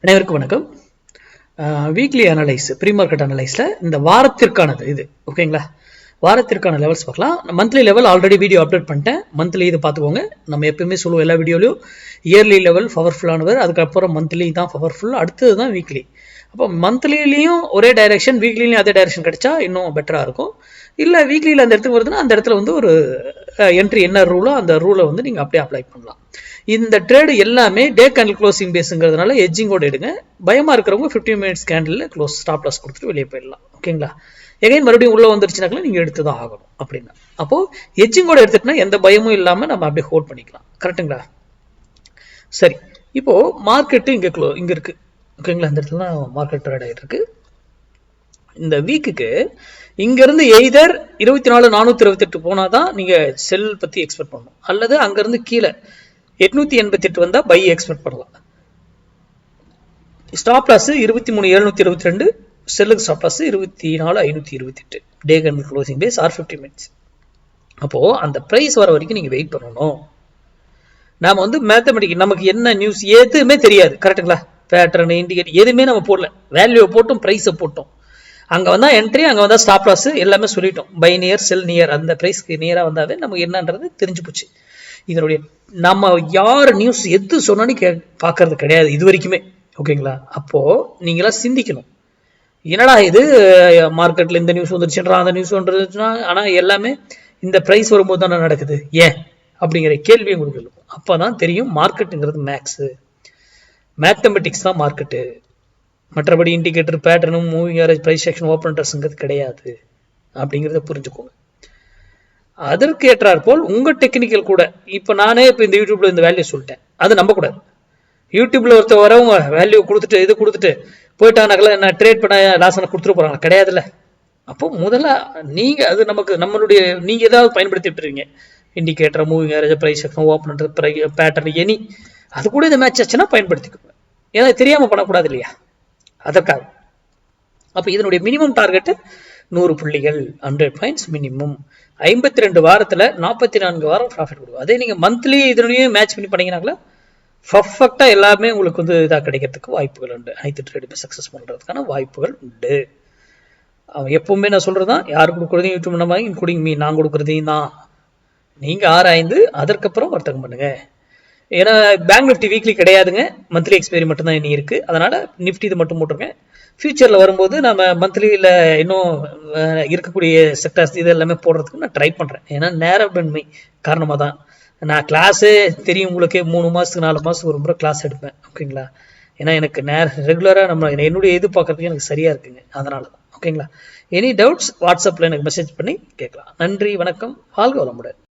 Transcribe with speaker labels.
Speaker 1: அனைவருக்கும் வணக்கம். Weekly analyse pre market அனலைஸில் இந்த வாரத்திற்கானது இது ஓகேங்களா. வாரத்திற்கான லெவல்ஸ் பார்க்கலாம். Monthly level already video upload பண்ணிட்டேன். மந்த்லி இது பார்த்துக்கோங்க. நம்ம எப்பயுமே சொல்லுவோம் எல்லா வீடியோலையும் இயர்லி லெவல் பவர்ஃபுல்லானவர், அதுக்கப்புறம் மந்த்லி தான் பவர்ஃபுல், அடுத்தது தான் வீக்லி. அப்போ மந்த்லிலையும் ஒரே டைரெக்ஷன், வீக்லிலையும் அதே டைரெக்ஷன் கிடைச்சா இன்னும் பெட்டராக இருக்கும். இல்லை வீக்லியில் அந்த இடத்துக்கு வருதுன்னா அந்த இடத்துல வந்து ஒரு என்ட்ரி என்ன ரூலோ அந்த ரூலை வந்து நீங்கள் அப்படியே அப்ளை பண்ணலாம். இந்த ட்ரேடு எல்லாமே டே கேண்டில் க்ளோசிங் பேஸுங்கிறதுனால எட்ஜிங்கோடு எடுங்க. பயமாக இருக்கிறவங்க 15 minutes candle close stop loss கொடுத்துட்டு வெளியே போயிடலாம் ஓகேங்களா. எகைன் மறுபடியும் உள்ளே வந்துருச்சுனாக்கா நீங்கள் எடுத்து தான் ஆகணும் அப்படின்னா. அப்போது எட்ஜிங்கோடு எடுத்துட்டுனா எந்த பயமும் இல்லாமல் நம்ம அப்படியே ஹோல்ட் பண்ணிக்கலாம். கரெக்டுங்களா. சரி, இப்போது மார்க்கெட்டு இங்கே இருக்குது ஓகேங்களா. இந்த இடத்துல தான் மார்க்கெட் ட்ரேட் ஆகிட்டு இருக்கு. இந்த வீக்குக்கு இங்கேருந்து எய்தர் 24,428 போனால் தான் நீங்கள் செல் பற்றி எக்ஸ்பெக்ட் பண்ணணும், அல்லது அங்கேருந்து கீழே 888 வந்தால் பை எக்ஸ்பெக்ட் பண்ணலாம். ஸ்டாப் லாஸ் 23,722, செல்லுக்கு stop loss 24,528. Day candle closing base are 50 minutes. அப்போது அந்த ப்ரைஸ் வர வரைக்கும் நீங்கள் வெயிட் பண்ணணும். நாம் வந்து மேத்தமெட்டிக் நமக்கு என்ன நியூஸ் எதுவுமே தெரியாது கரெக்டுங்களா. பேட்டர்ன் இண்டிகேட்டர் எதுவுமே நம்ம போடல, வேல்யூவை போட்டோம், ப்ரைஸை போட்டோம். அங்கே வந்தால் என்ட்ரி, அங்கே வந்தால் ஸ்டாப் லாஸ், எல்லாமே சொல்லிட்டோம். பை நியர் செல் நியர், அந்த ப்ரைஸ்க்கு நியராக வந்தாவே நமக்கு என்னன்றது தெரிஞ்சு போச்சு. இதனுடைய நம்ம யார் நியூஸ் எது சொன்னாலும் பார்க்கறது கிடையாது இது வரைக்குமே ஓகேங்களா. அப்போது நீங்களாம் சிந்திக்கணும், என்னடா இது மார்க்கெட்டில் இந்த நியூஸ் வந்துருச்சுன்றா அந்த நியூஸ் வந்துருச்சுன்னா, ஆனால் எல்லாமே இந்த ப்ரைஸ் வரும்போது தானே நடக்குது ஏன் அப்படிங்கிற கேள்வி உங்களுக்கு இருக்கும். அப்போ தான் தெரியும் மார்க்கெட்டுங்கிறது மேத்தமெட்டிக்ஸ் தான் மார்க்கெட்டு. மற்றபடி இண்டிகேட்டர், பேட்டர்னும், moving average, price action, open இன்ட்ரெஸ்ட்ங்கிறது கிடையாது அப்படிங்கிறத புரிஞ்சுக்கோங்க. அதற்கு ஏற்றாற்போல் உங்கள் டெக்னிக்கல் கூட, இப்போ நானே இப்போ இந்த யூடியூப்ல இந்த வேல்யூ சொல்லிட்டேன், அது நம்பக்கூடாது. யூடியூப்ல ஒருத்தர் வரவங்க வேல்யூ கொடுத்துட்டு இது கொடுத்துட்டு போயிட்டாங்கனாக்கல என்ன ட்ரேட் பண்ண லாசனை கொடுத்துட்டு போகிறாங்க கிடையாதுல்ல. அப்போ முதல்ல நீங்கள் அது நம்மளுடைய நீங்கள் ஏதாவது பயன்படுத்திட்டு இருக்கீங்க, indicator, moving average, price action, open interest, pattern, any அது கூட இந்த மேட்ச் ஆச்சுன்னா பயன்படுத்திக்கோங்க. ஏன்னா தெரியாமல் பண்ணக்கூடாது இல்லையா, அதற்காக. அப்போ இதனுடைய மினிமம் டார்கெட்டு 100 புள்ளிகள், 100 பாயிண்ட்ஸ் மினிமம். 52 வாரத்தில் 44 வாரம் ப்ராஃபிட் கொடுக்கும். அதே நீங்கள் மந்த்லி இதனுடையும் மேட்ச் பண்ணி பண்ணீங்கன்னாங்களா பர்ஃபெக்டாக எல்லாமே உங்களுக்கு வந்து இதாக கிடைக்கிறதுக்கு வாய்ப்புகள் உண்டு. அனைத்து ட்ரேடுமே சக்ஸஸ் பண்ணுறதுக்கான வாய்ப்புகள் உண்டு. அவன் எப்பவுமே நான் சொல்கிறதான், யார் கொடுக்குறதையும் யூடியூப் நம்ம இன்க்ளூடிங் மீ, நான் கொடுக்குறதையும் தான் நீங்கள் ஆராய்ந்து அதற்கப்புறம் வர்த்தகம் பண்ணுங்கள். ஏன்னா பேங்க் நிஃப்டி வீக்லி கிடையாதுங்க, மந்த்லி எக்ஸ்பைரி மட்டும்தான் இனி இருக்குது. அதனால் நிஃப்டி இது மட்டும் போட்டுருங்க. ஃபியூச்சரில் வரும்போது நம்ம மந்த்லியில் இன்னும் இருக்கக்கூடிய செக்டர்ஸ் இது எல்லாமே போடுறதுக்கு நான் ட்ரை பண்ணுறேன். ஏன்னா நேரமின்மை காரணமாக தான். நான் கிளாஸே தெரியும் உங்களுக்கு, 3 மாதத்துக்கு 4 மாதத்துக்கு ஒரு முறை கிளாஸ் எடுப்பேன் ஓகேங்களா. ஏன்னா எனக்கு ரெகுலராக என்னுடைய இது பார்க்கறதுக்கு எனக்கு சரியாக இருக்குங்க, அதனால தான் ஓகேங்களா. எனி டவுட்ஸ் வாட்ஸ்அப்பில் எனக்கு மெசேஜ் பண்ணி கேட்கலாம். நன்றி, வணக்கம், வாழ்க வளமுடன்.